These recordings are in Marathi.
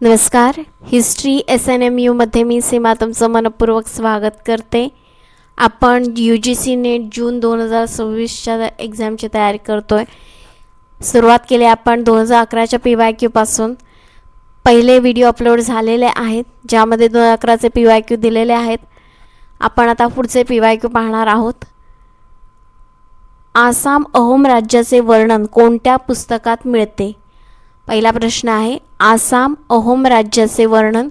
नमस्कार. हिस्ट्री SNMU मध्ये मी सीमा तुमचं मनपूर्वक स्वागत करते. आपण UGC नेट जून 2026च्या एक्झामची तयारी करतोय. सुरुवात केली आपण 2011च्या PYQ पासून. पहिले व्हिडिओ अपलोड झालेले आहेत ज्यामध्ये 2011चे PYQ दिलेले आहेत. आपण आता पुढचे PYQ पाहणार आहोत. आसाम अहोम राज्याचे वर्णन कोणत्या पुस्तकात मिळते? पहिला प्रश्न आहे, आसाम अहोम राज्याचे वर्णन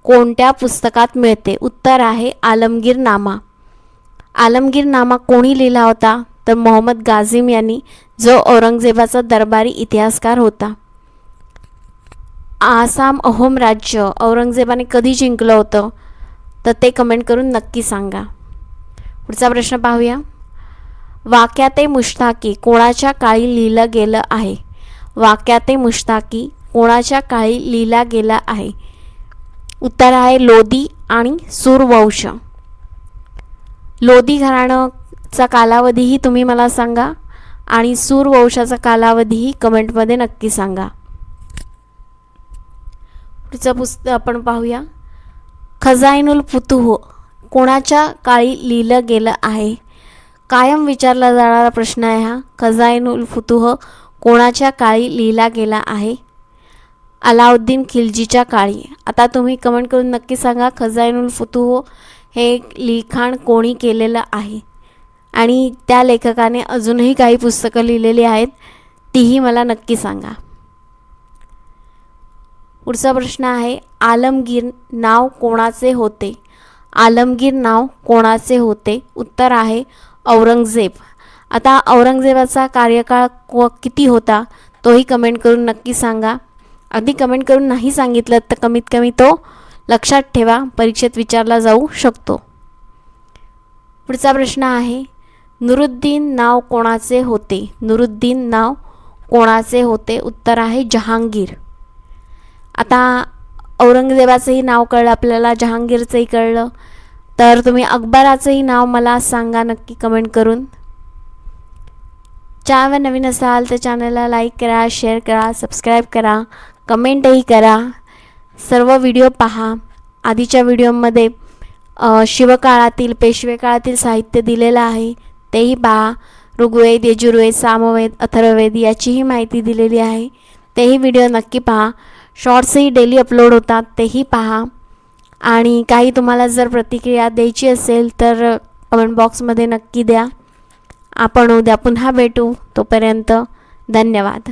कोणत्या पुस्तकात मिळते? उत्तर आहे आलमगीरनामा. आलमगीरनामा कोणी लिहिला होता? तर मोहम्मद गाझिम यांनी, जो औरंगजेबाचा दरबारी इतिहासकार होता. आसाम अहोम राज्य औरंगजेबाने कधी जिंकलं होतं? तर ते कमेंट करून नक्की सांगा. पुढचा प्रश्न पाहूया. वाक्याते मुश्ताकी कोणाच्या काळी लिहिलं गेलं आहे? वाक्याते मुश्ताकी कोणाच्या काळी लिहिला गेला आहे? उत्तर आहे लोधी आणि सूरवंश. लोधी घराण्याचा कालावधीही तुम्ही मला सांगा आणि सूरवंशाचा कालावधीही कमेंटमध्ये नक्की सांगा. पुढचं पुस्तक आपण पाहूया. खजाइनुल फुतूह कोणाच्या काळी लिहिलं गेलं आहे? कायम विचारला जाणारा प्रश्न आहे हा. खजाइनुल फुतूह कोणाच्या काळी लिहिला गेला आहे? अलाउद्दीन खिलजीच्या काळी. आता तुम्ही कमेंट करून नक्की सांगा खजाइनुल फुतूह हे लिखाण कोणी केलेलं आहे आणि त्या लेखकाने अजूनही काही पुस्तकं लिहिलेली आहेत तीही मला नक्की सांगा. पुढचा प्रश्न आहे, आलमगीर नाव कोणाचे होते? आलमगीर नाव कोणाचे होते? उत्तर आहे औरंगजेब. आता औरंगजेबाचा कार्यकाळ किती होता तोही कमेंट करून नक्की सांगा. अगदी कमेंट करून नाही सांगितलं तर कमीत कमी तो लक्षात ठेवा, परीक्षेत विचारला जाऊ शकतो. पुढचा प्रश्न आहे, नुरुद्दीन नाव कोणाचे होते? नुरुद्दीन नाव कोणाचे होते? उत्तर आहे जहांगीर. आता औरंगजेबाचंही नाव कळलं आपल्याला, जहांगीरचंही कळलं, तर तुम्ही अकबराचंही नाव मला सांगा नक्की कमेंट करून. चॅनलवर नवीन असाल तर चॅनलला लाईक करा, शेअर करा, सबस्क्राईब करा, कमेंटही करा. सर्व व्हिडिओ पहा. आधीच्या व्हिडिओमध्ये शिवकाळातील, पेशवे काळातील साहित्य दिलेलं आहे तेही पहा. ऋग्वेद, यजुर्वेद, सामवेद, अथर्ववेद याचीही माहिती दिलेली आहे, तेही व्हिडिओ नक्की पहा. शॉर्ट्सही डेली अपलोड होतात तेही पहा. आणि काही तुम्हाला जर प्रतिक्रिया द्यायची असेल तर कमेंट बॉक्समध्ये नक्की द्या. आपण उद्या पुन्हा भेटू. तोपर्यंत धन्यवाद.